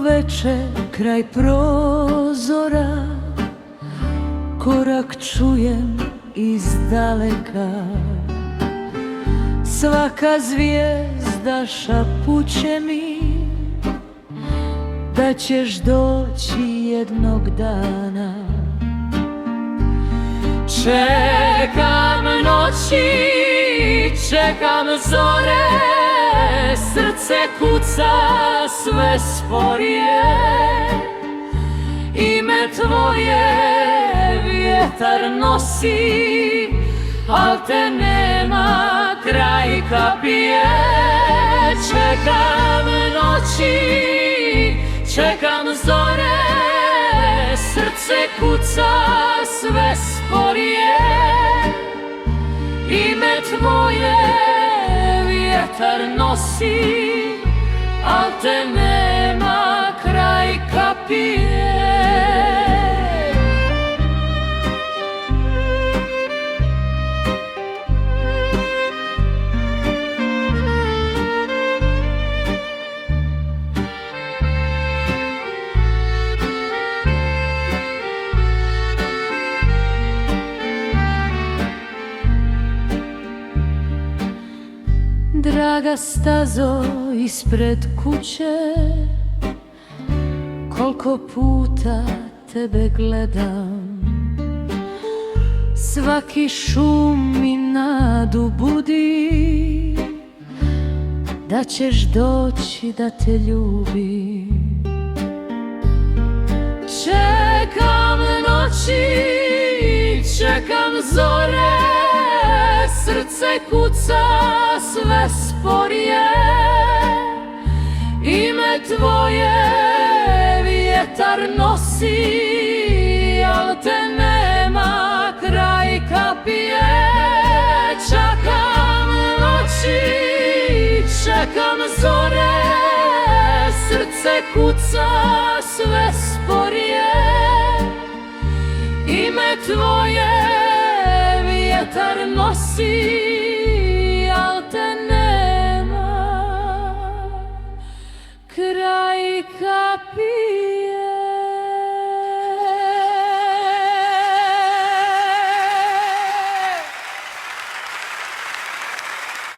veče kraj prozora, korak čujem iz daleka. Svaka zvijezda šapuće mi da ćeš doći jednog dana. Čekam noći, čekam zore, srce kuca sve sporije. Ime tvoje vjetar nosi, al te nema kraj kapije. Čekam noći, čekam zore, srce kuca sve sporije. Ime tvoje vjetar nosi, al te nema kraj kapije. Draga stazo ispred kuće, koliko puta tebe gledam. Svaki šum mi nadu budi, da ćeš doći da te ljubim. Čekam noći, čekam zore, srce kuca sve sporije. Ime tvoje vjetar nosi, al te nema kraj kapije. Čekam noći, čekam zore, srce kuca sve sporije. Ime tvoje vjetar nosi, al te nema kraj kapije.